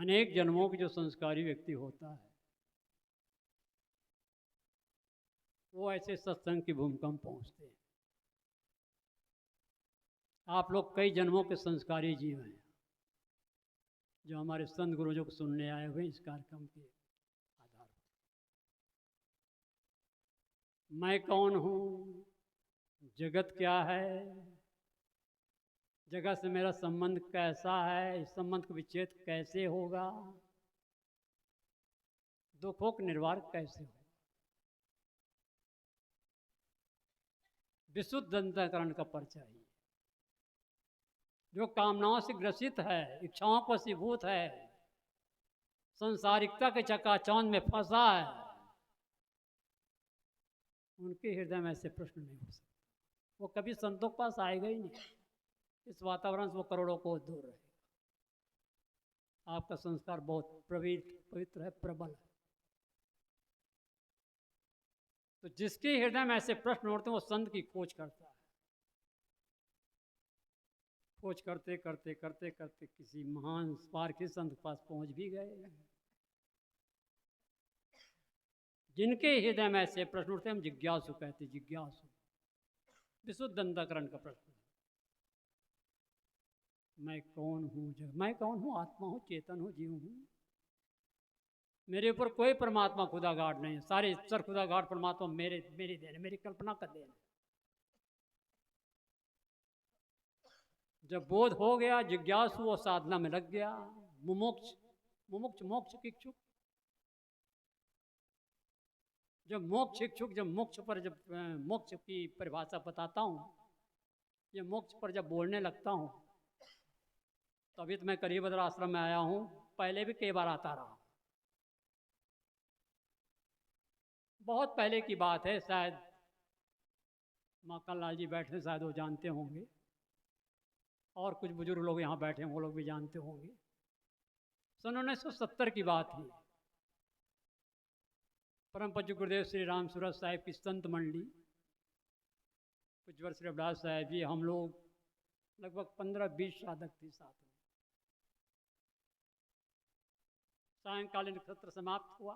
अनेक जन्मों के जो संस्कारी व्यक्ति होता है वो ऐसे सत्संग की भूमिका में पहुंचते हैं। आप लोग कई जन्मों के संस्कारी जीव हैं जो हमारे संत गुरुजों को सुनने आए हुए इस कार्यक्रम के आधार पर। मैं कौन हूँ, जगत क्या है, जगत से मेरा संबंध कैसा है, इस संबंध का विच्छेद कैसे होगा, दुखों का निर्वाह कैसे होगा, विशुद्ध अंतःकरण का परिचय है। जो कामनाओं से ग्रसित है, इच्छाओं को वशीभूत है, संसारिकता के चकाचौंध में फंसा है, उनके हृदय में ऐसे प्रश्न नहीं हो सकते। वो कभी संतों के पास आएगा ही नहीं। इस वातावरण से वो करोड़ों को दूर रहेगा। आपका संस्कार बहुत पवित्र है, प्रबल है। तो जिसके हृदय में ऐसे प्रश्न उठते हैं वो संत की खोज करता है। खोज करते करते करते करते किसी महान स्वार्थी संत के पास पहुंच भी गए। जिनके हृदय में ऐसे प्रश्न उठते हम जिज्ञासु कहते, जिज्ञासु विशुद्ध अंतःकरण का प्रश्न। मैं कौन हूँ, मैं कौन हूँ, आत्मा हूँ, चेतन हूँ, जीव हूँ। मेरे ऊपर कोई परमात्मा खुदा गाड़ नहीं है। सारे ईश्वर खुदा गाड़ परमात्मा मेरी देन है, मेरी कल्पना का देन है। जब बोध हो गया, जिज्ञासु और साधना में लग गया, मुमुक्ष मोक्ष की इच्छुक, जब मोक्ष इच्छुक, जब मोक्ष की परिभाषा बताता हूँ, ये मोक्ष पर जब बोलने लगता हूँ, तो अभी तो मैं करीबद्र आश्रम में आया हूँ, पहले भी कई बार आता रहा। बहुत पहले की बात है, शायद माखन लाल जी बैठे, शायद वो जानते होंगे, और कुछ बुजुर्ग लोग यहाँ बैठे हैं, वो लोग भी जानते होंगे। सन 1970 की बात थी। परम पूज्य गुरुदेव श्री राम सूरत साहिब की संत मंडली, पूज्यवर श्री अभिलाष साहिब जी, हम लोग लगभग 15-20 साधक थे साथ में। सायंकालीन सत्र समाप्त हुआ।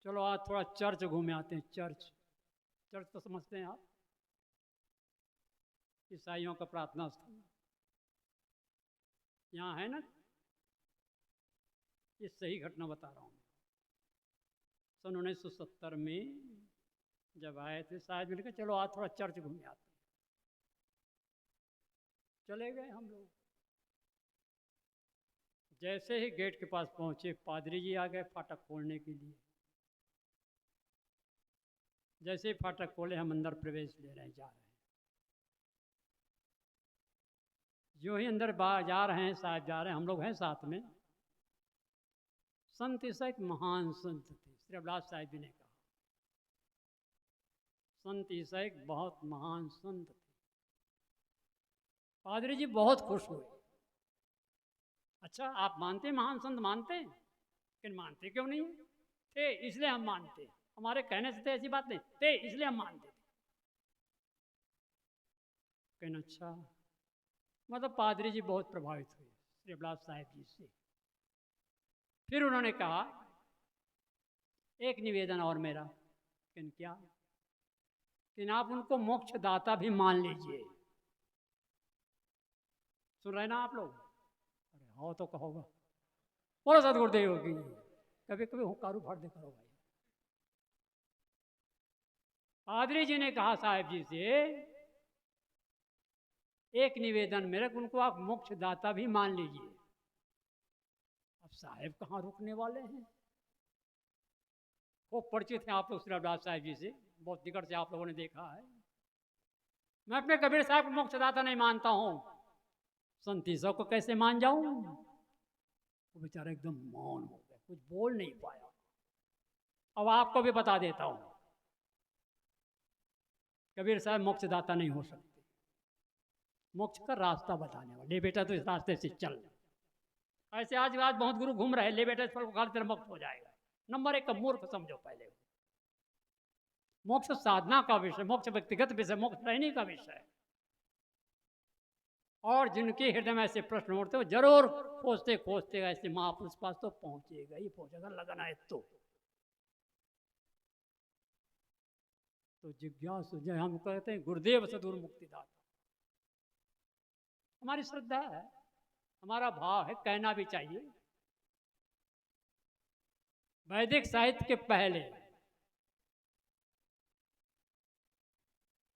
चलो आज थोड़ा चर्च घूमे आते हैं। चर्च तो समझते हैं आप, ईसाइयों का प्रार्थना स्थल यहाँ है ना। ये सही घटना बता रहा हूँ। सन 1970 में जब आए थे, शायद मिलकर चलो आज थोड़ा चर्च घूमे आते हैं। चले गए हम लोग। जैसे ही गेट के पास पहुंचे, पादरी जी आ गए फाटक खोलने के लिए। जैसे ही फाटक खोले, हम अंदर प्रवेश ले रहे हैं, जा रहे हैं। जो ही अंदर जा रहे हैं, साहब जा रहे हैं, हम लोग हैं साथ में। संत ईसा एक महान संत थे, श्री अभिलाष साहिब जी ने कहा। संत ईसा एक बहुत महान संत थे। पादरी जी बहुत खुश हुए। अच्छा, आप मानते महान संत मानते हैं, लेकिन मानते क्यों नहीं थे? इसलिए हम मानते। हमारे कहने से थे ऐसी बात नहीं थे, इसलिए हम मानते थे। कहना अच्छा, मतलब पादरी जी बहुत प्रभावित हुए श्री अभिलाष साहिब जी से। फिर उन्होंने कहा एक निवेदन और मेरा, लेकिन क्या, कि आप उनको मोक्ष दाता भी मान लीजिए। सुन रहे ना आप लोग? अरे हाँ तो कहोगा, बोलो सदगुरुदेव की। कभी कभी हुंकारू फाड़ दे करो भाई। पादरी जी ने कहा साहिब जी से, एक निवेदन मेरा, उनको आप मोक्ष दाता भी मान लीजिए। अब साहेब कहाँ रुकने वाले हैं? वो परिचित हैं आप लोग श्री अभिलाष साहिब जी से, बहुत निकट से आप लोगों ने देखा है। मैं अपने कबीर साहब को मोक्षदाता नहीं मानता हूँ, संत ईसा को कैसे मान जाऊं? वो बेचारा एकदम मौन हो गया, कुछ बोल नहीं पाया। अब आपको भी बता देता हूं, कबीर साहब मोक्षदाता नहीं हो सकते। मोक्ष का रास्ता बताने वाले, ले बेटा तो इस रास्ते से चल। ऐसे आज बहुत गुरु घूम रहे, ले बेटा इस फल को खा तेरा मोक्ष हो जाएगा। नंबर 1 का मूर्ख समझो पहले। मोक्ष साधना का विषय, मोक्ष व्यक्तिगत विषय, मोक्ष ट्रेनिंग का विषय। और जिनके हृदय में ऐसे प्रश्न उठते हो जरूर खोजते खोजते ऐसे महापुरुष पास तो पहुंचेगा ही पहुंचेगा, लगना है तो जिज्ञासु जो हम कहते हैं गुरुदेव सदुर मुक्तिदाता, हमारी श्रद्धा है, हमारा भाव है, कहना भी चाहिए। वैदिक साहित्य के पहले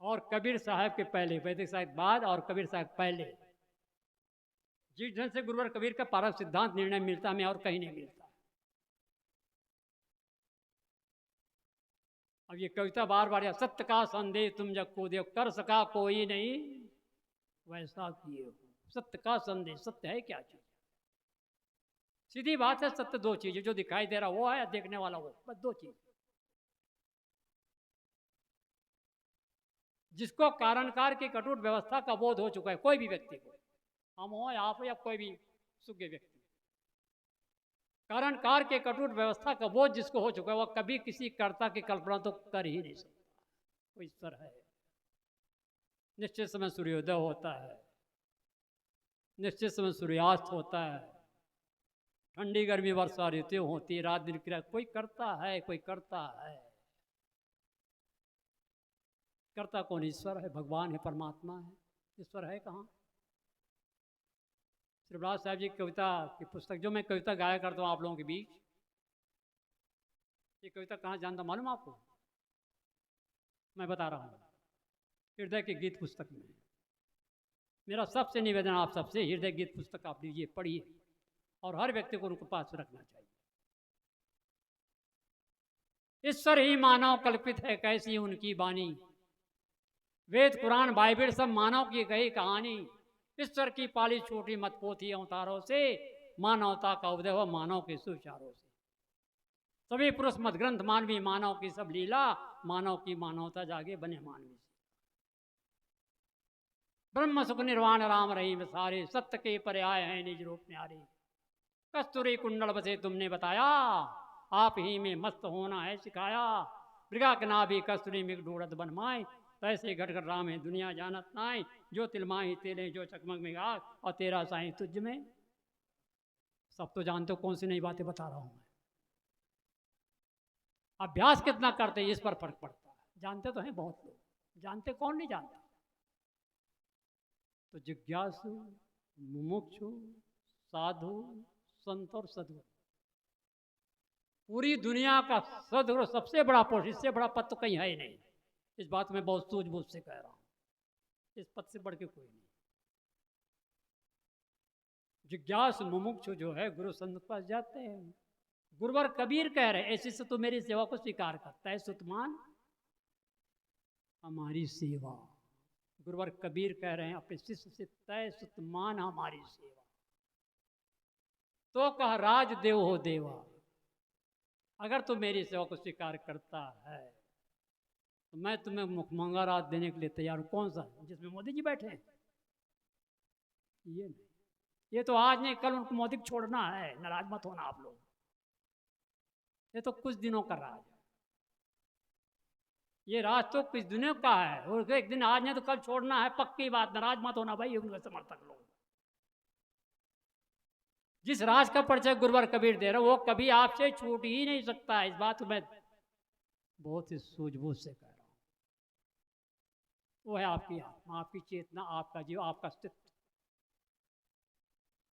और कबीर साहब के पहले, वैदिक साहित्य बाद और कबीर साहब पहले, जिस ढंग से गुरुवर कबीर का पारव सिद्धांत निर्णय मिलता हमें और कहीं नहीं मिलता। अब ये कविता बार बार, सत्य का संदेह तुम जग को देव कर सका कोई नहीं वैसा किए हो। सत्य का संदेश, सत्य है क्या चीज? सीधी बात है, सत्य दो चीजें, जो दिखाई दे रहा वो है, देखने वाला वो, बस दो चीज। जिसको कारणकार की कटुट व्यवस्था का बोध हो चुका है, कोई भी व्यक्ति को, हम हो आप हो या कोई भी सुज्ञ व्यक्ति, कारणकार के कटुट व्यवस्था का बोध जिसको हो चुका है, वह कभी किसी कर्ता की कल्पना तो कर ही नहीं सकता। वो ईश्वर है। निश्चित समय सूर्योदय होता है, निश्चित समय सूर्यास्त होता है, ठंडी गर्मी वर्षा ऋतु होती है, रात दिन क्रिया, कोई करता है, कोई करता है। करता कौन? ईश्वर है, भगवान है, परमात्मा है। ईश्वर है कहाँ? श्री प्रहलाद साहब जी की कविता की पुस्तक, जो मैं कविता गाया करता हूँ आप लोगों के बीच, ये कविता कहाँ जानता मालूम आपको? मैं बता रहा हूँ, हृदय के गीत पुस्तक में। मेरा सबसे निवेदन आप सबसे, हृदय गीत पुस्तक आप लीजिए, पढ़िए, और हर व्यक्ति को उनके पास रखना चाहिए। ईश्वर ही मानव कल्पित है, कैसी उनकी बानी, वेद पुराण बाइबिल सब मानव की गई कहानी। ईश्वर की पाली छोटी मत पोथी अवतारों से, मानवता का उदय हो मानव के सुचारों से। सभी पुरुष मत ग्रंथ मानवी, मानव की सब लीला, मानव की मानवता जागे बने मानवी से। ब्रह्म सुख निर्वाण राम रहीम सारे, सत्य के पर्याय हैं निज रूप न्यारे। कस्तूरी कुंडल बसे तुमने बताया, आप ही में मस्त होना है सिखाया। मृगा के नाभि कस्तूरी में ढूढ़त बनमाए, तैसे घट घट राम है दुनिया जानत नाय। जो तिलमाही तेरे जो चकमक में आग, और तेरा साईं तुझ में। सब तो जानते हो, कौन सी नई बातें बता रहा हूं मैं। अभ्यास कितना करते हैं इस पर फर्क पड़ता है। जानते तो हैं बहुत लोग, जानते कौन नहीं जानता। तो जिज्ञासु, मुमुक्षु, साधु, संत और सदगुरु, पूरी दुनिया का सदगुरु सबसे बड़ा पुरुष, इससे बड़ा पद तो कहीं है ही नहीं। इस बात में बहुत सूझबूझ से कह रहा हूं, इस पद से बढ़ के कोई नहीं। जिज्ञासु मुमुक्षु जो है, गुरु संत के पास जाते हैं। गुरुवर कबीर कह रहे, ऐसे से तो मेरी सेवा को स्वीकार करता है, सुतमान हमारी सेवा। गुरुवर कबीर कह रहे हैं अपने शिष्य से, तय सुतमान हमारी सेवा। तो कह राज देव हो देवा, अगर तू मेरी सेवा को स्वीकार करता है तो मैं तुम्हें मुखमंगा राज देने के लिए तैयार हूं। कौन सा? जिसमें मोदी जी बैठे हैं? ये नहीं, ये तो आज नहीं कल उनको मोदी को छोड़ना है। नाराज मत होना आप लोग, ये तो कुछ दिनों का राज है। ये राज तो कुछ दिनों का है, और एक दिन आज नहीं तो कल छोड़ना है, पक्की बात। नाराज मत होना भाई उनके समर्थक लोग। जिस राज का परिचय गुरुवर कबीर दे रहे, वो कभी आपसे छूट ही नहीं सकता है। इस बात को मैं बहुत ही सूझबूझ से कह रहा हूं। वो है आपकी आत्मा, आपकी चेतना, आपका जीव, आपका अस्तित्व।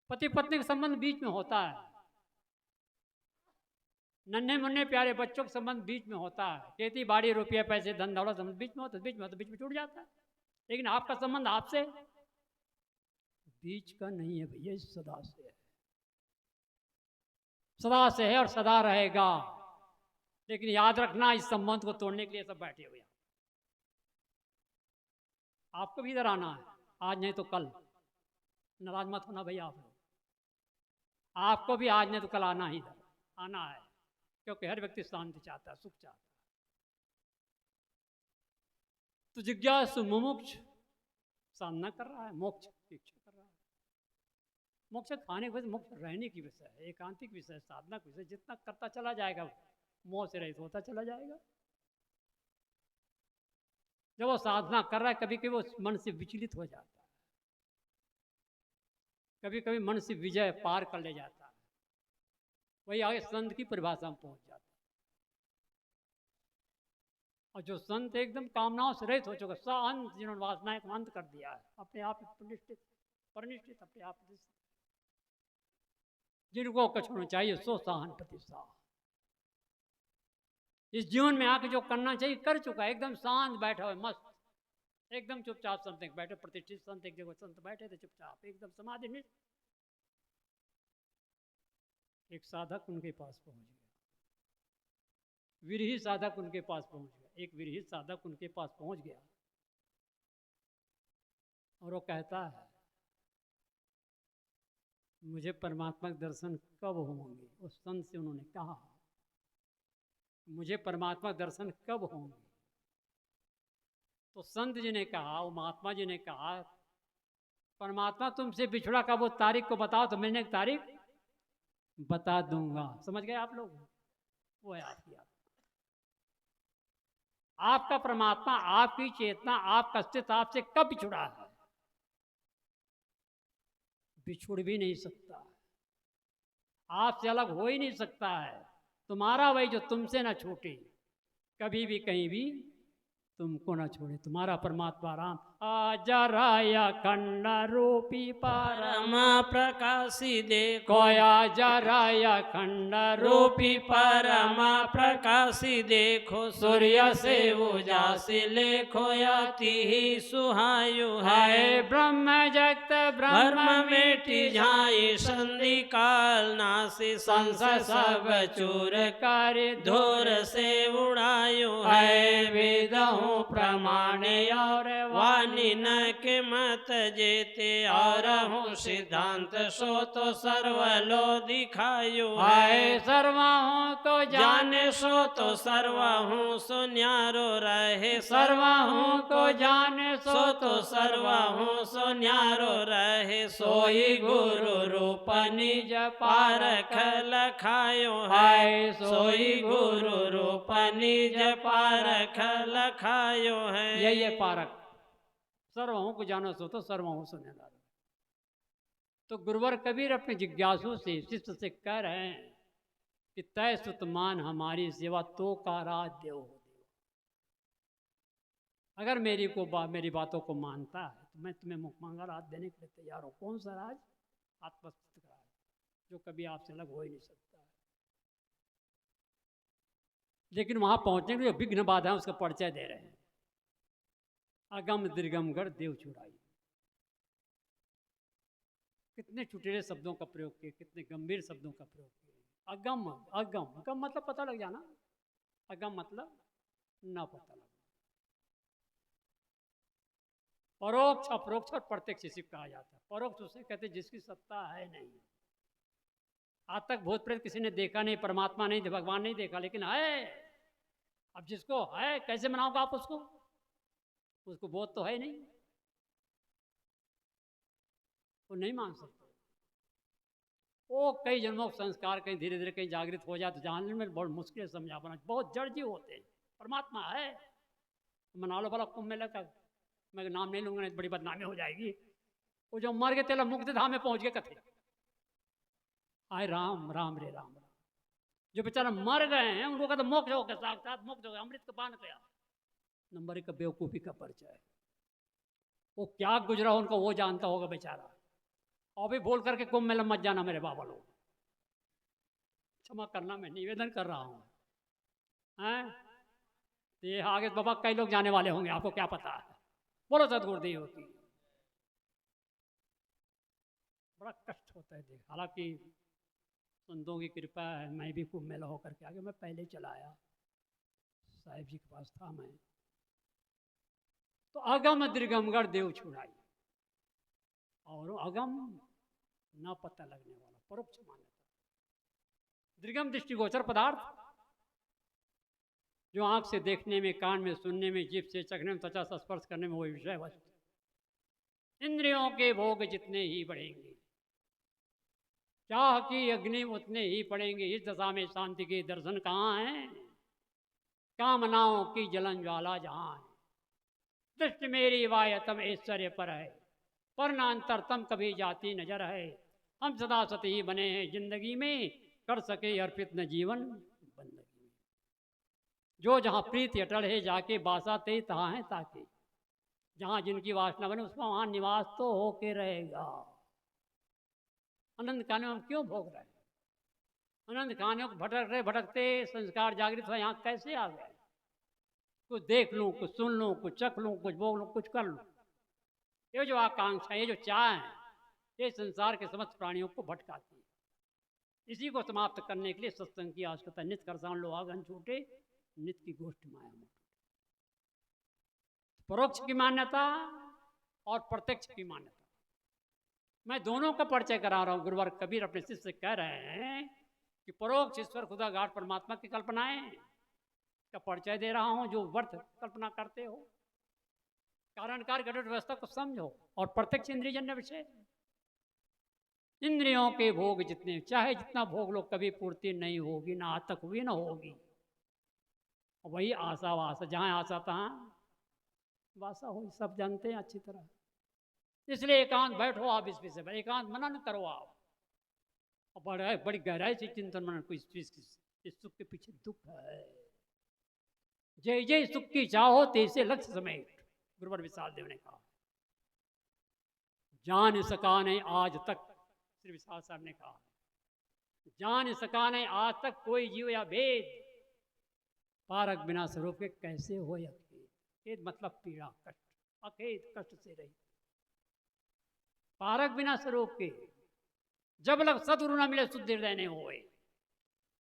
पति पत्नी का संबंध बीच में होता है, नन्हे मुन्ने प्यारे बच्चों का संबंध बीच में होता है, खेती बाड़ी रुपया पैसे धन दौलत संबंध बीच में होता है, बीच में टूट जाता है। लेकिन आपका संबंध आपसे बीच का नहीं है भैया, सदा से है, सदा से है और सदा रहेगा। लेकिन याद रखना, इस संबंध को तोड़ने के लिए सब बैठे हुए हैं। आपको भी इधर आना है, आज नहीं तो कल। नाराज मत होना भैया आप लोग, आपको भी आज नहीं तो कल आना ही इधर आना है, क्योंकि हर व्यक्ति शांति चाहता है, सुख चाहता है। तो जिज्ञासु मुमुक्ष साधना कर रहा है, मोक्ष की इच्छा कर रहा है। मोक्ष खाने की वजह, मोक्ष रहने की विषय है, एकांतिक विषय, साधना की विषय। जितना करता चला जाएगा मोह से रहित होता चला जाएगा। जब वो साधना कर रहा है, कभी कभी वो मन से विचलित हो जाता है, कभी कभी मन से विजय पार कर ले जाता है, वही आगे संत की परिभाषा में पहुंच जाता है। और जो संत एकदम कामनाओं से रहित हो चुका, शांत, जिन्होंने वासनाएं को अंत कर दिया है, अपने आप परिनिष्ठित अपने आप, जिनको कुछ होना चाहिए सो सहन प्रतिष्ठा, इस जीवन में आके जो करना चाहिए कर चुका है, एकदम शांत बैठा हुआ मस्त, एकदम चुपचाप संत एक बैठे, प्रतिष्ठित संत एक जगह संत बैठे थे चुपचाप एकदम समाधि में। एक साधक उनके पास पहुंच गया, विरही साधक उनके पास पहुंच गया, एक विरही साधक उनके पास पहुंच गया और वो कहता है मुझे परमात्मा के दर्शन कब होंगे। उस संत से उन्होंने कहा मुझे परमात्मा दर्शन कब होंगे। तो संत जी ने कहा, वो महात्मा जी ने कहा, परमात्मा तुमसे बिछड़ा कब, वो तारीख को बताओ तो मिलने की तारीख बता दूंगा। समझ गए आप लोग? वो है आपकी आपका परमात्मा, आपकी चेतना, आपका अस्तित्व आपसे कब बिछुड़ा है? बिछुड़ भी नहीं सकता, आपसे अलग हो ही नहीं सकता है। तुम्हारा वही जो तुमसे ना छूटे, कभी भी कहीं भी तुमको ना छोड़े, तुम्हारा परमात्मा राम। आजराय खंड रूपी परम प्रकाशी देखो, आजराय खंड रूपी परम प्रकाशी देखो, सूर्य से उजासी लेखो, अति ही सुहायु है। ब्रह्म जगत ब्रह्म मेटी झाई संधि काल नासी, संशय सब चूर कर धूर से उड़ायु है। वेदों प्रमाणे और वाणी न के मत जेते, और हूँ सिद्धांत सो तो सर्वलो दिखायु है। सर्वहूँ को जाने सो तो सर्वहूँ सो न्यारो रहे, सर्वहूँ को जाने सो तो सर्वहूँ सो न्यारो रहे। सोई गुरु रूप निज पारख लखायो है, सोई गुरु रूप निज पारख लखायो है। यही पारक, सर्वहूँ को जानो सो तो सर्वहूँ सुने ला। तो गुरुवर कबीर अपने जिज्ञासु से, शिष्य से कह रहे हैं कि तय सुतमान हमारी सेवा तो का राज देव। अगर मेरी बातों को मानता है तो मैं तुम्हें मुख मांगा राज देने के लिए तैयार हूँ। कौन सा राज? आत्मस्थित का राज, जो कभी आपसे अलग हो ही नहीं सकता है। लेकिन वहां पहुंचने के लिए विघ्न बाधा उसका परिचय दे रहे हैं। अगम दीर्घमगढ़ देव चुराई, कितने चुटेरे शब्दों का प्रयोग किए, कितने गंभीर शब्दों का प्रयोग किए। अगम, अगम, अगम मतलब पता लग जाना, अगम मतलब ना पता लग। परोक्ष, अपरोक्ष और प्रत्यक्ष इसी कहा जाता है। परोक्ष उसे कहते जिसकी सत्ता है नहीं, आज तक भूत प्रेत किसी ने देखा नहीं, परमात्मा नहीं, भगवान नहीं देखा, लेकिन है। अब जिसको है कैसे मनाओगे आप उसको? उसको बोध तो है नहीं, वो नहीं मान सकते। वो कई जन्मों के संस्कार कहीं धीरे धीरे कहीं जागृत हो जाए तो जानने में बहुत मुश्किल समझा पाना। बहुत जड़ जीव होते हैं, परमात्मा है। मना लो भला कुंभ मेला का, मैं नाम नहीं लूंगा, नहीं बड़ी बदनामी हो जाएगी। वो जो मर गए तेला मुक्ति धाम में पहुंच गए कथे, आए राम राम रे राम राम। जो बेचारा मर गए हैं उनको कहते मोक्ष हो गया, साक्षात मोक्ष हो गया, अमृत का पान गया। नंबर एक का बेवकूफी का परिचय है। वो क्या गुजरा उनको वो जानता होगा बेचारा। और भी बोल करके कुंभ मेला मत जाना मेरे बाबा लोग, क्षमा करना, मैं निवेदन कर रहा हूँ। ये आगे बाबा कई लोग जाने वाले होंगे, आपको क्या पता है। बोलो सदगुरुदेव की। बड़ा कष्ट होता है देख। हालांकि संतों की कृपा है, मैं भी कुंभ मेला होकर के आगे मैं पहले चला आया, साहिब जी के पास था मैं। तो अगम दीर्घमगढ़ देव छुड़ाई, और अगम ना पता लगने वाला, परोक्ष मान्यता। दीर्घम दृष्टिगोचर पदार्थ, जो आंख से देखने में, कान में सुनने में, जीभ से चखने में, त्वचा से स्पर्श करने में वही विषय वस्तु। इंद्रियों के भोग जितने ही बढ़ेंगे, चाह की अग्नि उतने ही पड़ेंगे। इस दशा में शांति के दर्शन कहाँ हैं? कामनाओं की जलन ज्वाला जहाँ है। दृष्टि मेरी वायतम ऐश्वर्य पर है, पर ना अंतरतम कभी जाती नजर है। हम सदा सती ही बने हैं जिंदगी में, कर सके अर्पित न जीवन बंदगी में। जो जहाँ प्रीति अटल है जाके बासा ते तहाँ है ताके। जहाँ जिनकी वासना बने उसमें वहाँ निवास तो होके रहेगा। अनंत काल में हम क्यों भोग रहे हैं? अनंत कहानियों को भटक रहे, भटकते संस्कार जागृत हो यहाँ कैसे आ गए? कुछ देख लूँ, कुछ सुन लूँ, कुछ चख लूँ, कुछ भोग लूँ, कुछ कर लूँ। ये जो आकांक्षा, ये जो चाह है, ये संसार के समस्त प्राणियों को भटकाती है। इसी को समाप्त करने के लिए सत्संग की आवश्यकता। नित्य करसान लोहागन छूटे, नित्य की गोष्ठ माया मोट। परोक्ष की मान्यता और प्रत्यक्ष की मान्यता, मैं दोनों का परिचय करा रहा हूँ। गुरुवर कबीर अपने शिष्य से कह रहे हैं कि परोक्ष ईश्वर खुदा गाढ़ परमात्मा की कल्पनाएं का परिचय दे रहा हूं, जो व्यर्थ कल्पना करते हो। कारण कार्य घटक व्यवस्था को समझो। और प्रत्यक्ष इंद्रियजन्य विषय, इंद्रियों के भोग जितने चाहे जितना भोग लो, कभी पूर्ति नहीं होगी, ना आज तक हुई ना होगी। और वही आशा वासा, जहाँ आशा तहाँ वासा हो, सब जानते हैं अच्छी तरह। इसलिए एकांत बैठो आप इस विषय पर, एकांत मनन करो आप, और बड़ी गहराई से चिंतन मनन को। इस सुख के पीछे दुख है। जय जय सुख की चाहो तैसे लक्ष्य समेत, गुरुवर विशाल देव ने कहा। जान सका नहीं आज तक, श्री विशाल साहब ने कहा, जान सका नहीं आज तक कोई जीव या भेद, पारक बिना स्वरूप के कैसे हो अखेद। खेद मतलब पीड़ा, कष्ट, अखेद कष्ट से रही। पारक बिना स्वरूप के, जब लग सदगुरु न मिले शुद्ध हृदय नहीं होए,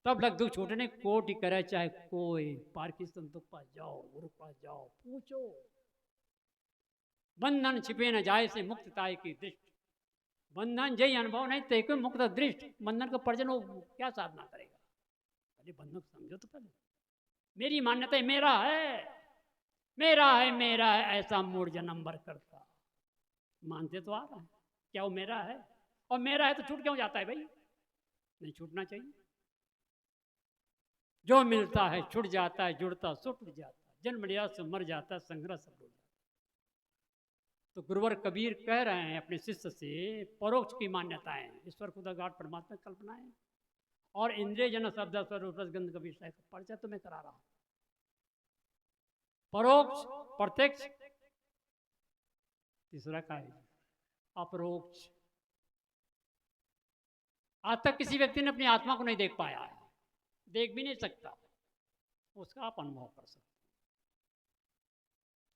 तब लग दुख छूटने कोटि करे चाहे कोई। पार की संतों के पास जाओ, गुरु के पास जाओ, पूछो। बंधन छिपे न जाए से मुक्तताई की दृष्टि, बंधन जय अनुभव नहीं ते कोई मुक्त दृष्टि। बंधन का पर्जन वो क्या साधना करेगा? पहले बंधन को समझो तो पहले। मेरी मान्यता है, मेरा है, मेरा है, मेरा है, ऐसा मूड जन्म भर करता। मानते तो आ रहा है क्या वो मेरा है? और मेरा है तो छूट क्यों जाता है भाई? नहीं छूटना चाहिए। जो मिलता है छूट जाता है, जुड़ता छूट जाता है, जन्म लिया से मर जाता है, संग्रह सब हो जाता है। तो गुरुवर कबीर कह रहे हैं अपने शिष्य से, परोक्ष की मान्यताएं, ईश्वर खुदा गाढ़ परमात्मा की कल्पनाएं, और इंद्रिय जन शब्द स्वरूप रसगंध का विषय का परिचय तो मैं करा रहा हूं। परोक्ष, प्रत्यक्ष, तीसरा का है अपरोक्ष। आज तक किसी व्यक्ति ने अपनी आत्मा को नहीं देख पाया है, देख भी नहीं सकता, उसका आप अनुभव कर सकते।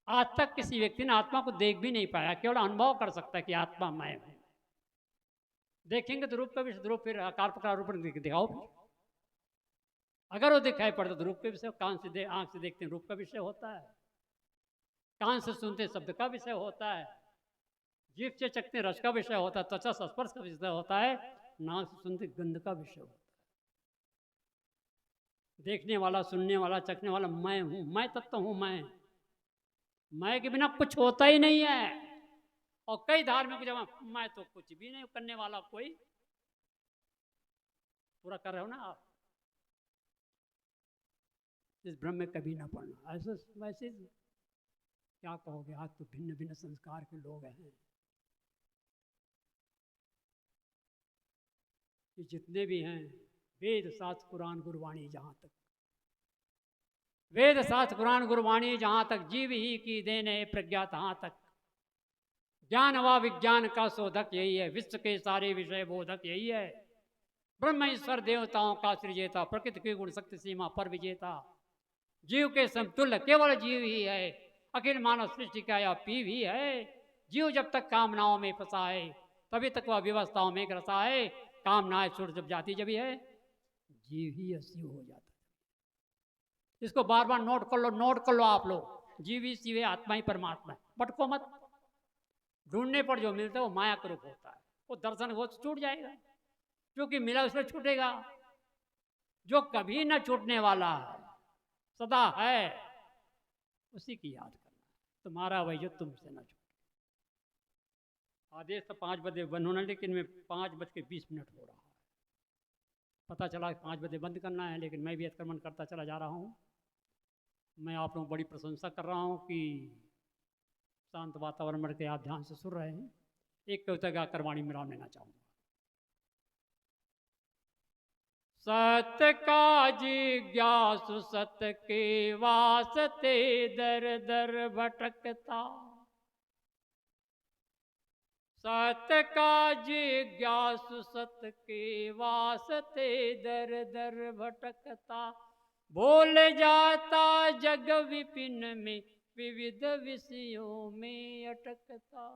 आज तक किसी व्यक्ति ने आत्मा को देख भी नहीं पाया, केवल अनुभव कर सकता है कि आत्मा मैं हूं। देखेंगे तो रूप का विषय, रूप फिर आकार प्रकार रूप दिखाओ फिर। अगर वो दिखाई पड़ता तो रूप के विषय, कान से आंख से देखते हैं रूप का विषय होता है, कान से सुनते शब्द का विषय होता है, जीभ से चखते रस का विषय होता है, त्वचा से स्पर्श का विषय होता है, नाक से सुनते गंध का विषय होता है। देखने वाला, सुनने वाला, चखने वाला मैं हूं, मैं तत्व हूं। मैं के बिना कुछ होता ही नहीं है। और कई धार्मिक जमा, मैं तो कुछ भी नहीं करने वाला कोई। पूरा कर रहे हो ना आप? इस भ्रम में कभी ना पड़ना। ऐसे वैसे क्या कहोगे, आज तो भिन्न भिन्न संस्कार के लोग हैं। ये जितने भी हैं, वेद शास्त्र कुरान गुरबाणी, जहाँ तक वेद शास्त्र कुरान गुरबाणी, जहाँ तक जीव ही की देने प्रज्ञा, तहाँ तक ज्ञान व विज्ञान का शोधक यही है। विश्व के सारे विषय बोधक यही है। ब्रह्म ईश्वर देवताओं का सृजेता, प्रकृति की गुण शक्ति सीमा पर विजेता, जीव के समतुल्य केवल जीव ही है। अखिल मानव सृष्टि का यह पीव ही है। जीव जब तक कामनाओं में फंसा है, तभी तक वह व्यवस्थाओं में ग्रसा है। कामनाएं छूट जब जाती जब है, जीव ही शिव हो जाता है। इसको बार बार नोट कर लो, नोट कर लो आप लोग। जीव ही शिव है, आत्मा ही परमात्मा है। भटको मत। ढूंढने पर जो मिलता है वो माया का रूप होता है। वो दर्शन हो तो छूट जाएगा, क्योंकि मिला उसमें छूटेगा। जो कभी न छूटने वाला है, सदा है, उसी की याद करना। तुम्हारा वही जो तुमसे न छूटे। आदेश तो 5 बजे बंद होना, लेकिन मैं 5:20 हो रहा है। पता चला 5 बजे बंद करना है, लेकिन मैं भी अतिक्रमण करता चला जा रहा हूँ। मैं आप लोगों को बड़ी प्रशंसा कर रहा हूँ कि शांत वातावरण में के आप ध्यान से सुन रहे हैं। एक कविता गाकर वाणी में राम लेना चाहूंगा। सत्य का जिज्ञासु सत्य के वास्ते दर दर भटकता, सत्य का जिज्ञासु सत्य के वास्ते दर दर भटकता, भूल जाता जग विपिन में विविध विषयों में अटकता।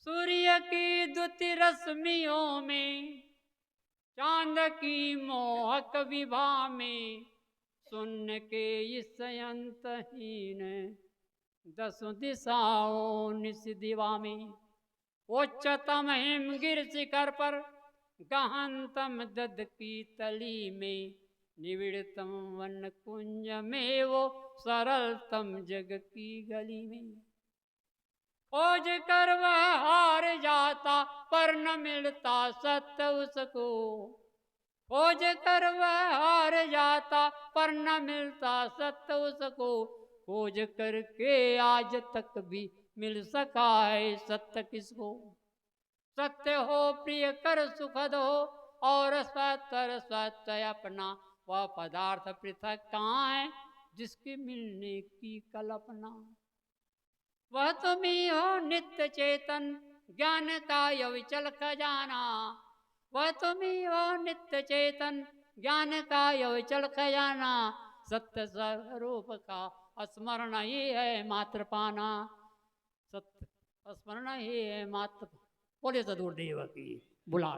सूर्य की द्युति रश्मियों में, चांद की मोहक विभा में, शून्य के इस अंतहीन दसों दिशाओं निस दिवा में। उच्चतम हिमगिर शिखर पर, गहनतम दद की तली में, निविड़तम वन कुंज में, वो सरलतम जग की गली में। खोज कर वह हार जाता पर न मिलता सत्य उसको, खोज कर वह हार जाता पर न मिलता सत्य उसको। खोज करके आज तक भी मिल सका है सत्य किसको। सत्य हो प्रिय कर सुखद हो, और सत्य सत्य अपना, वह पदार्थ पृथक कहाँ है जिसके मिलने की कल्पना। वह तुम ही हो नित्य चेतन, ज्ञान का अविचल खजाना। वह तुम ही हो नित्य चेतन, ज्ञान का अविचल खजाना। सत्य स्वरूप का स्मरण ही है मात्र पाना, सत्य स्मरण ही है मात्र। बोले सदगुरुदेव की बुला।